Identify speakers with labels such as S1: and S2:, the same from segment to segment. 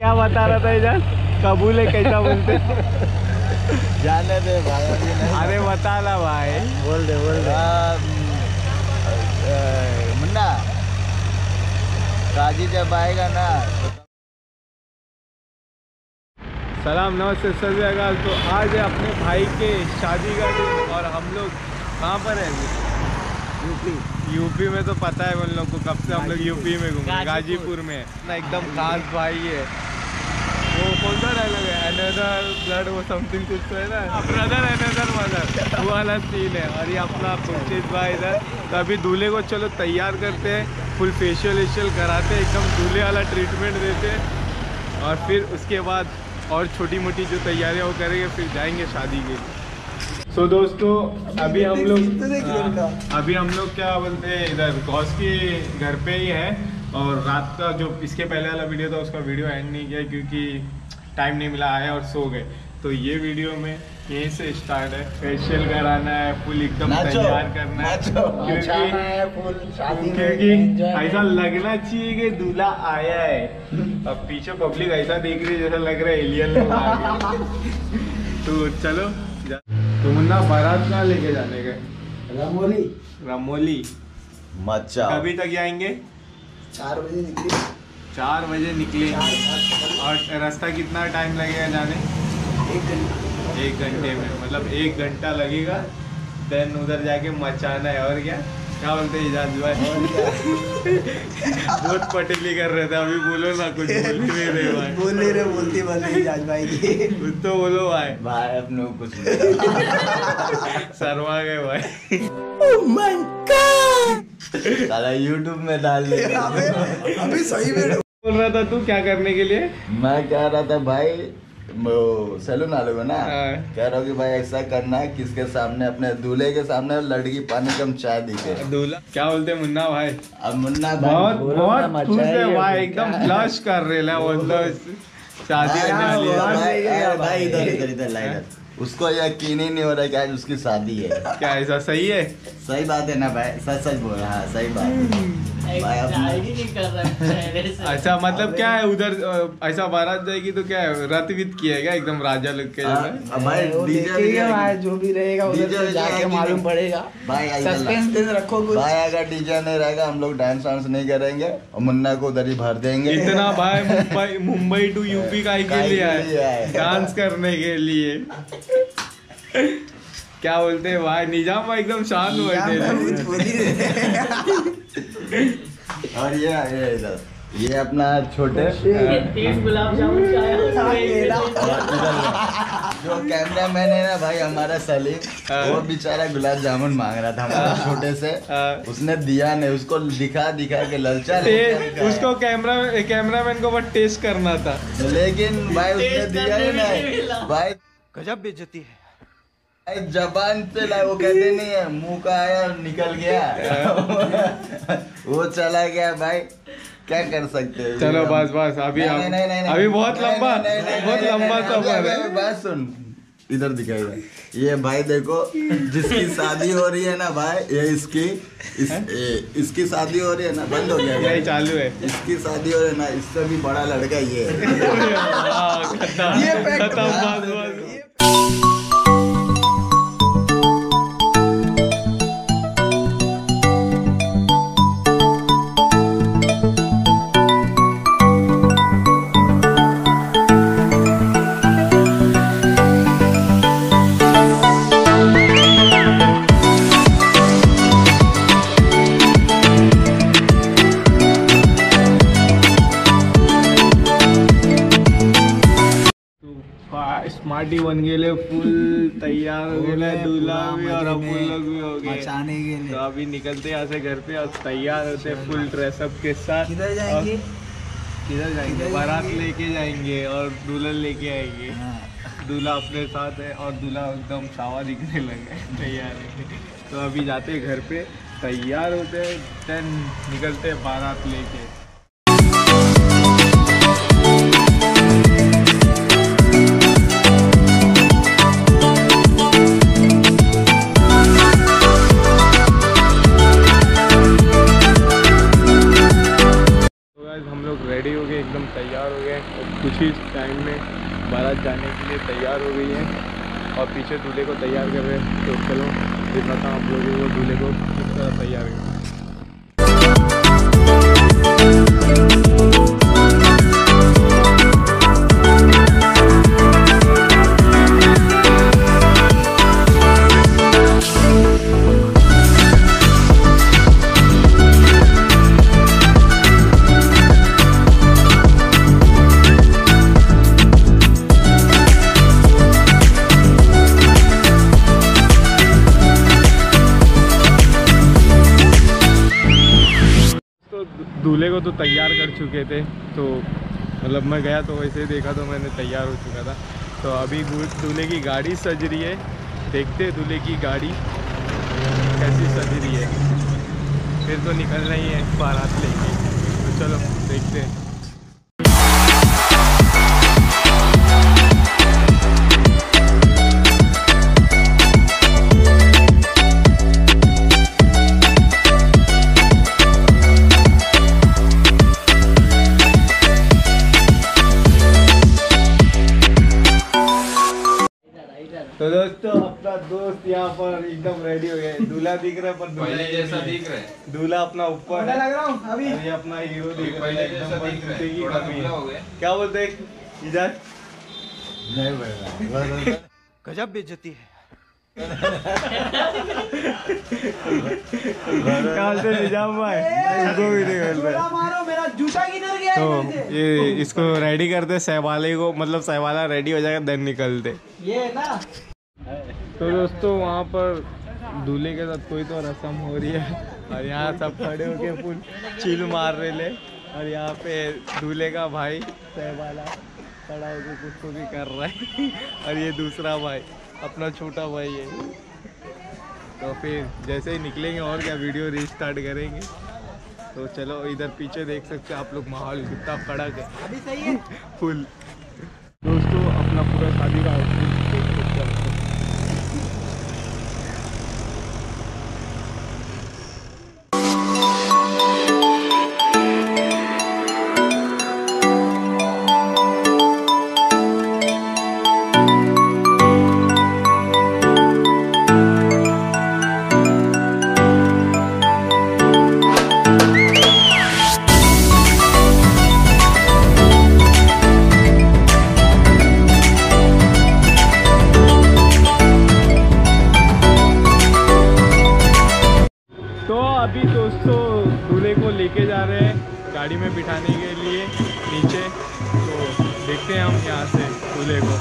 S1: क्या बता रहा था इधर? कबूल है कैसा बोलते?
S2: जाने दे भाई अभी नहीं।
S1: अरे बता ला भाई।
S2: बोल दे मुन्ना काजी जब आएगा ना।
S1: सलाम नमस्ते सत श्री अकाल। तो आज है अपने भाई के शादी का दिन और हम लोग कहाँ पर हैं? यूपी में तो पता है उन लोग को, कब से हम लोग यूपी में घूम गाजीपुर में ना। एकदम खास भाई है वो। कौन सा डायलॉग है? अनदर ब्लड वो समथिंग कुछ तो है ना, ब्रदर अनदर मदर, वो वाला सीन है। और ये अपना पुष्टित भाई इधर। तो अभी दूल्हे को चलो तैयार करते हैं, फुल फेशियल वेशियल कराते हैं, एकदम दूल्हे वाला ट्रीटमेंट देते हैं और फिर उसके बाद और छोटी मोटी जो तैयारियां वो करेंगे, फिर जाएंगे शादी के लिए। सो दोस्तों अभी हम लोग क्या बोलते हैं, इधर गौस के घर पे ही है। और रात का जो इसके पहले वाला वीडियो था उसका वीडियो एंड नहीं किया क्योंकि टाइम नहीं मिला, आया और सो गए। तो ये वीडियो में यहीं से स्टार्ट है। फेशियल कराना है, फुल एकदम तैयार करना है क्योंकि ऐसा लगना चाहिए कि दूल्हा आया है। अब पीछे पब्लिक ऐसा देख रही है जैसा लग रहा है एलियन लोग आ गए। तो चलो तो मुन्ना बारात कहाँ लेके जाने का? रमोली
S2: मचा
S1: कभी तक जाएंगे?
S3: 4 बजे निकले।
S1: 4 बजे निकले। और रास्ता कितना टाइम लगेगा जाने? 1 घंटे में, मतलब 1 घंटा लगेगा। देन उधर जाके मचाना है। और क्या बोलते हैं इजाज भाई? बहुत पटेली कर रहे थे अभी। बोलो ना, कुछ बोल नहीं रहे भाई।
S3: बोलते इजाज भाई की
S1: कुछ तो बोलो भाई
S2: अपने कुछ
S1: शर्मा गए भाई।
S3: ओह माय गॉड,
S2: साला यूट्यूब में डाल दे।
S3: अभी सही में
S1: बोल रहा था तू क्या करने के लिए?
S2: मैं कह रहा था भाई सैलून वाले को ना,
S1: हाँ।
S2: कह रहा हूँ कि भाई ऐसा करना है किसके सामने, अपने दूल्हे के सामने लड़की पानी कम चाय दिखे।
S1: दूल्हा क्या बोलते हैं मुन्ना भाई?
S2: अब मुन्ना
S1: बहुत खुश है भाई, एकदम फ्लश कर रहे हैं वो। शादी करने वाली है
S2: भाई। इधर लाइट उसको यकीन ही नहीं हो रहा कि आज उसकी शादी है।
S1: क्या ऐसा सही है?
S2: सही बात है ना भाई, सच बोल रहा है, सही बात है भाई।
S1: अच्छा मतलब क्या है उधर ऐसा बारात जाएगी तो क्या है, रथ वित किया गया एकदम राजा लोग के जैसा?
S2: भाई
S3: भाई जो भी रहेगा उधर तो जाके मालूम पड़ेगा भाई। सस्पेंस रखो कुछ
S2: भाई। अगर डीजे नहीं रहेगा हम लोग डांस वांस नहीं करेंगे और मुन्ना को उधर ही भर देंगे।
S1: इतना भाई मुंबई टू यूपी का के लिए आए डांस करने के लिए। क्या बोलते हैं भाई? निजाम भाई एकदम शांत हुए थे।
S2: और ये इधर ये अपना छोटे
S4: गुलाब जामुन
S2: जो कैमरा मैन है ना भाई हमारा सलीम, वो बेचारा गुलाब जामुन मांग रहा था हमारा छोटे से। उसने दिया नहीं, उसको दिखा के ललचा।
S1: उसको कैमरामैन को बस टेस्ट करना था,
S2: लेकिन भाई उसने दिया ही नहीं भाई।
S3: गजब बेइज्जती है।
S2: जबान से ला, वो कहते नहीं है मुंह का आया और निकल गया। वो चला गया भाई, क्या कर सकते हैं।
S1: चलो बस अभी अभी बहुत लंबा सफर है।
S2: बात सुन, इधर दिखाएगा ये भाई। देखो जिसकी शादी हो रही है ना भाई, ये इसकी शादी हो रही है ना, बंद हो गया
S1: यही चालू है।
S2: इसकी शादी हो रही है ना, इससे भी बड़ा लड़का ये
S1: स्मार्टी बन गए, फुल तैयार हो गए, दूल्हा भी और अपन लोग भी हो गए
S3: मचाने के लिए।
S1: तो अभी निकलते यहाँ से घर पे और तैयार होते फुल ड्रेसअप के साथ।
S3: किधर जाएंगे?
S1: बारात लेके जाएंगे और दुल्हन लेके आएंगे। दूल्हा अपने साथ है और दूल्हा एकदम सावा दिखने लगा है, तैयार है। तो अभी जाते घर पे, तैयार होते हैं, देन निकलते बारात लेके। रेडी हो गए, एकदम तैयार हो गए। कुछ ही टाइम में बारात जाने के लिए तैयार हो गई है और पीछे दूल्हे को तैयार कर रहे हैं। तो चलो दिखाता हूँ आप लोगों को दूल्हे को किस तरह तैयार कर। दूल्हे को तो तैयार कर चुके थे, तो मतलब मैं गया तो वैसे ही देखा तो मैंने तैयार हो चुका था। तो अभी दूल्हे की गाड़ी सज रही है, देखते दूल्हे की गाड़ी कैसी सज रही है। फिर तो निकलना ही है बारात लेके, तो चलो देखते हैं। तो दोस्तों अपना दोस्त यहाँ पर एकदम रेडी हो गया है। दूल्हा दिख रहा है पर दूल्हा जैसा दिख रहा है। दूल्हा अपना ऊपर है,
S3: लग रहा हूँ अभी।
S1: ये अपना हीरो दिख रहा है एकदम, पर जूते की कमी है। क्या बोलते हैं इधर?
S2: नहीं
S5: गजब बेइज्जती है।
S1: क्या बोलते निजाम भाई? उनको भी नहीं बोलते।
S3: मारो, मेरा जूता किधर गया?
S1: तो ये इसको रेडी करते सहवाले को, मतलब सहवाला रेडी हो जाएगा देन निकलते।
S3: ये है ना।
S1: तो दोस्तों वहाँ पर दूल्हे के साथ कोई तो रस्म हो रही है और यहाँ सब खड़े होके फुल चिल मार रहे ले। और यहाँ पे दूल्हे का भाई सहवाला खड़ा होकर कुछ तो भी कर रहा है और ये दूसरा भाई अपना छोटा भाई है। तो फिर जैसे ही निकलेंगे और क्या वीडियो रीस्टार्ट करेंगे। तो चलो इधर पीछे देख सकते हैं आप लोग, माहौल कितना कड़क है
S3: अभी सही है
S1: फुल। दोस्तों अपना पूरा शादी का आउटफिट देख सकते हैं। अभी दोस्तों दूल्हे को लेके जा रहे हैं गाड़ी में बिठाने के लिए नीचे। तो देखते हैं हम यहाँ से दूल्हे को।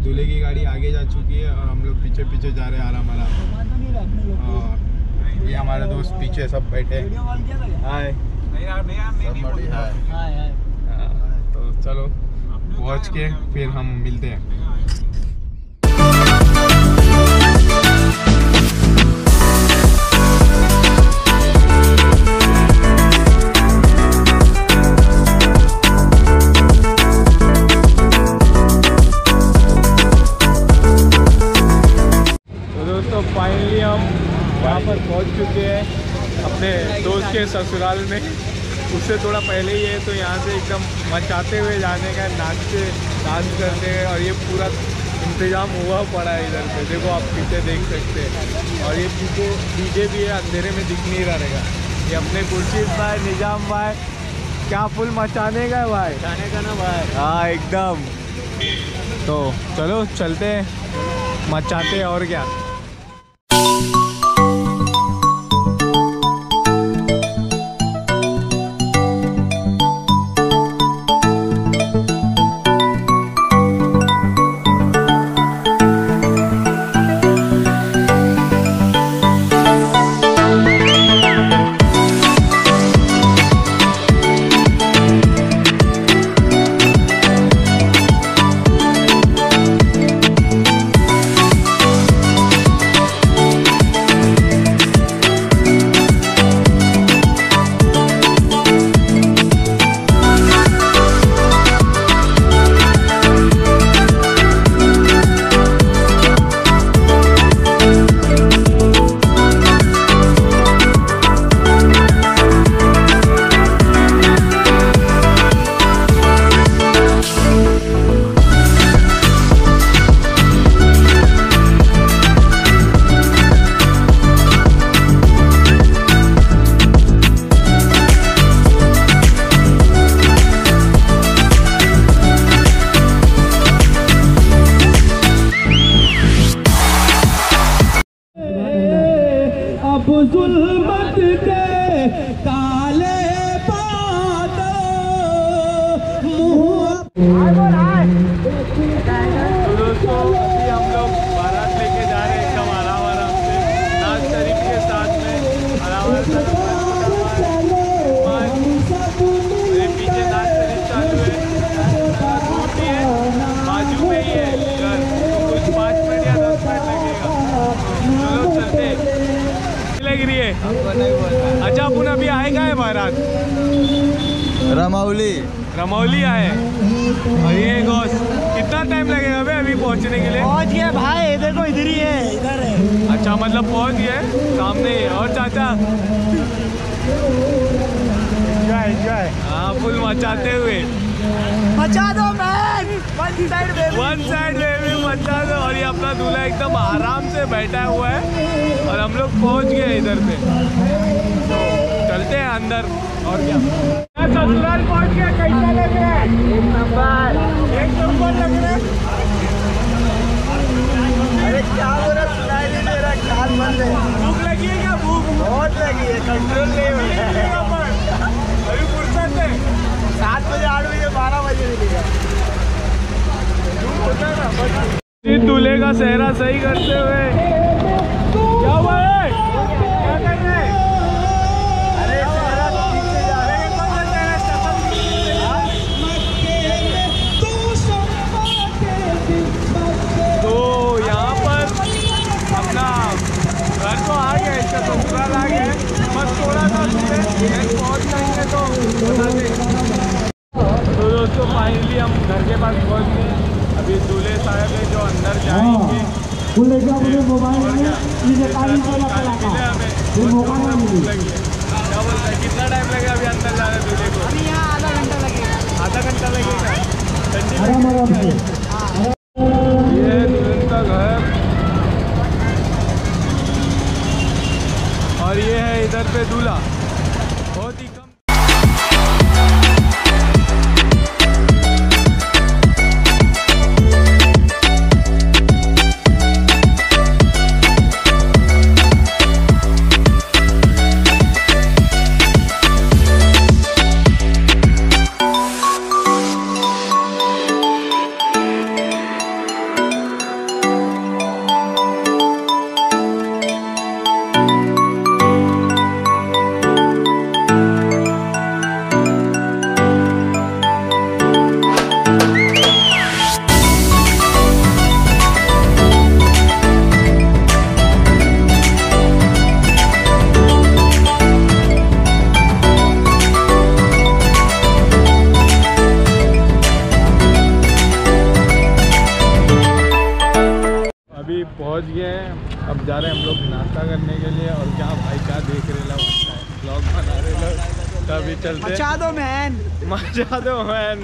S1: दूल्हे की गाड़ी आगे जा चुकी है और हम लोग पीछे पीछे जा रहे हैं आराम आराम। और ये हमारे दोस्त पीछे सब बैठे हैं। हाय तो चलो पहुँच के फिर हम मिलते हैं। फाइनली हम यहाँ पर पहुँच चुके हैं अपने दोस्त के ससुराल में। उससे थोड़ा पहले ही है, तो यहाँ से एकदम मचाते हुए जाने का, नाचते डांस करते हैं। और ये पूरा इंतज़ाम हुआ पड़ा है इधर पे, देखो आप पीछे देख सकते हैं। और ये पीछे डीजे भी है, अंधेरे में दिख नहीं रहेगा। ये अपने खुर्शीद भाई, निजाम भाई क्या फुल मचाने का है भाई, मचाने का ना भाई। हाँ एकदम। तो चलो चलते हैं, मचाते हैं और क्या। अच्छा अपन अभी आएगा है बारात रमौली आए और ये गोश्त कितना टाइम लगेगा भाई अभी पहुंचने के लिए?
S3: पहुंच गया भाई, देखो इधर ही है, इधर है।
S1: अच्छा मतलब पहुंच गए सामने ही है। और चाचा
S3: एंजॉय
S1: हाँ फुल मचाते हुए
S3: मचा दो मैन, वन साइड
S1: बेबी मचा दो। और ये अपना दूल्हा एकदम आराम से बैठा हुआ है और हम लोग पहुंच गए इधर पे, तो चलते हैं अंदर। और क्या ससुराल पहुंच गया, कैसा लग रहा है? एक नंबर लग रहा है।
S3: अरे क्या हो रहा, सुनाई नहीं दे रहा, कान बंद है।
S1: भूख लगी है क्या? भूख
S3: बहुत लगी है, कंट्रोल नहीं हो रहा है।
S1: अभी फुर्सत है,
S3: 7 बजे 8 बजे 12 बजे मिलेगा।
S1: दूल्हे का सेहरा सही करते हुए क्या हुआ है? क्या कर रहे हैं?
S3: अरे सेहरा ठीक से जा रहे हैं।
S1: तो यहाँ पर अपना घर तो आ गया, इसका ससुराल आ गया है, बस थोड़ा सा पहुँच जाएंगे तो बता दें। तो दोस्तों फाइनली हम घर के पास पहुँच गए। अभी दूल्हे साहब है जो अंदर जाएंगे। क्या बोलता है, कितना टाइम लगेगा अभी अंदर जाने दूल्हे को?
S3: आधा घंटा लगेगा।
S1: आधा घंटा लगेगा। ये है दुल्हन का घर और ये है इधर पे दूल्हा। बहुत ही कम पहुंच गए हैं। अब जा रहे हैं हम लोग नाश्ता करने के लिए। और क्या भाई क्या देख रहे लो, ब्लॉग बना रहे लोग, तभी चलते
S3: मचा दो मैन,
S1: मचा दो मैन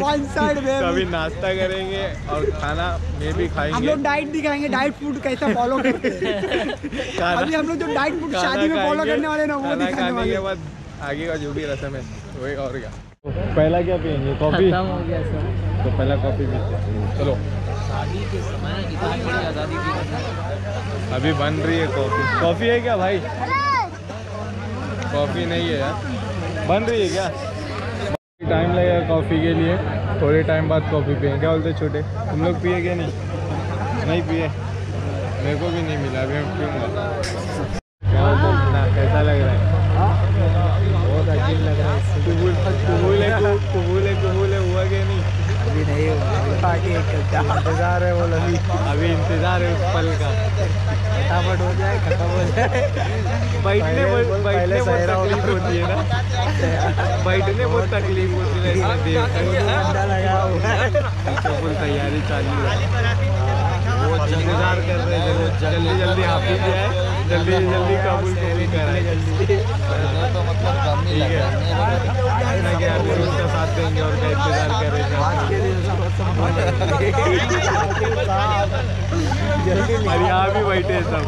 S3: वन साइड में।
S1: कभी नाश्ता करेंगे और खाना में भी खाएंगे।
S3: हम लोग डाइट दिखाएंगे, डाइट फूड कैसा फॉलो करते हैं। अभी हम लोग जो डाइट फूड शादी में फॉलो करने वाले ना, वो दिखाने वाले।
S1: के बाद आगे का जो भी रस्म है वही। और क्या पहला क्या पियेंगे? कॉफी
S3: हो गया सर।
S1: तो पहला कॉफी पीते हैं। चलो
S4: शादी के समय इतनी बड़ी आज़ादी की
S1: अभी बन रही है कॉफी। कॉफी है क्या भाई? कॉफी नहीं है यार, बन रही है क्या? टाइम लगेगा कॉफी के लिए, थोड़े टाइम बाद कॉफी पियेंगे। क्या बोलते छोटे, तुम लोग पिए क्या? नहीं पिए, मेरे को भी नहीं मिला, अभी मैं पीऊँगा। क्या बोलते ना, कैसा लग रहा है? बहुत अजीब लग रहा है। कबूले हुआ कि नहीं?
S3: अभी नहीं हुआ, इंतजार है वो लगी।
S1: अभी इंतजार है उस पल का,
S3: फटाफट हो जाए, खत्म हो जाए।
S1: बैठने बहुत तकलीफ होती है ना, बैठने बहुत तकलीफ होती है।
S3: ठंडा लगा हुआ है,
S1: फुल तैयारी चालू है, बहुत इंतजार कर रहे हैं। जल्दी जल्दी हाफिज जाए, जल्दी जल्दी कबूल कराए जल्दी।
S2: तो मतलब कम ही
S1: ठीक है कि अभी उसका साथ देंगे और क्या इंतजार करेंगे। और यहाँ भी बैठे हैं सब।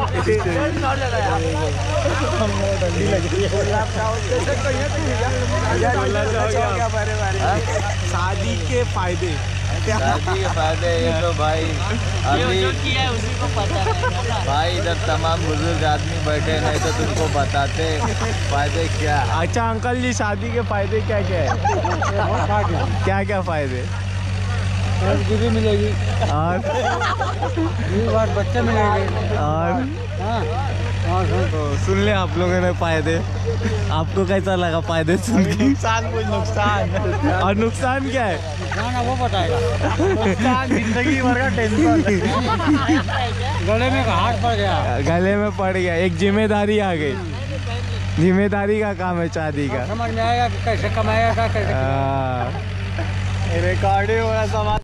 S3: ठंडी लग रही है। शादी के फायदे,
S2: शादी के फायदे ये तो भाई अभी
S4: जो किया है उसी को पता है
S2: भाई इधर तमाम बुजुर्ग आदमी बैठे, नहीं तो तुमको बताते फायदे क्या।
S1: अच्छा अंकल जी, शादी के फायदे क्या क्या है? क्या क्या फायदे?
S3: भी मिलेगी
S1: और
S3: बच्चे मिलेंगे
S1: और तो सुन ले आप लोगों ने फायदे। आपको कैसा लगा फायदे सुन के?
S3: नुकसान, कुछ नुकसान।
S1: और नुकसान क्या है?
S3: नुकसान वो बताएगा। नुकसान जिंदगी भर का टेंशन, गले में हाथ पड़ गया,
S1: गले में पड़ गया, एक जिम्मेदारी आ गई। जिम्मेदारी का काम है शादी का।
S3: समझ में आएगा कि कैसे कमाएगा कैसे।
S1: रिकॉर्डिंग हो रहा सवाल।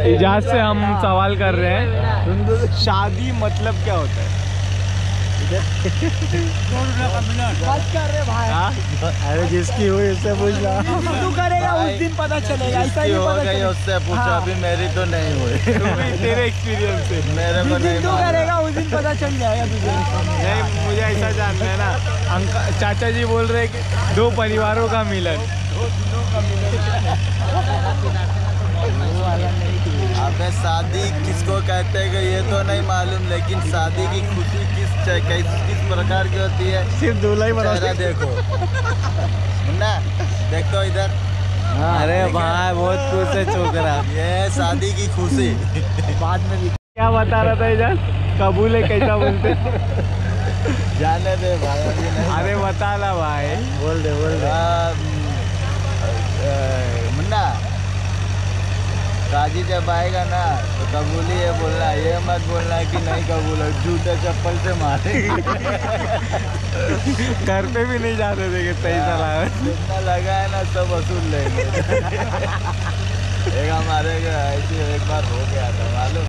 S1: इजाज से हम सवाल कर रहे हैं, शादी मतलब क्या होता है?
S3: बात कर रहे भाई।
S1: अरे जिसकी हुई उससे पूछ लो।
S3: तू करेगा उस दिन पता चलेगा, ऐसा ही
S2: हो
S3: पता
S2: गई
S3: चलेगा।
S2: उससे पूछा, अभी मेरी तो नहीं हुई।
S1: तेरे एक्सपीरियंस से
S2: मेरे को
S3: जिस दिन
S2: नहीं
S3: तू
S2: मालूम।
S3: करेगा उस दिन पता चल जाएगा तुझे।
S1: नहीं, मुझे ऐसा जानना है ना। चाचा जी बोल रहे हैं कि 2 परिवारों का मिलन।
S2: अबे शादी किसको कहते हैं ये तो नहीं मालूम, लेकिन शादी की खुशी किस प्रकार की होती है
S1: सिर्फ दूल्हा ही
S2: चेहरा देखो। मुन्ना देख तो इधर।
S1: अरे भाई बहुत खुश है छोकरा।
S2: ये शादी की खुशी।
S3: बाद में भी
S1: क्या बता रहा था इधर? कबूल है कैसा बोलते?
S2: जाने दे भाई, अभी नहीं।
S1: अरे बता ला भाई। बोल दे
S2: मुन्ना काजी जब आएगा ना तो कबूली है बोलना, ये मत बोलना कि नहीं कबूल है, जूते चप्पल से मारेंगे।
S1: घर पे भी नहीं जाते थे कि पैसा लगा।
S2: जितना लगा है ना सब वसूल लेंगे। एक हमारे ऐसे एक बार हो गया था मालूम।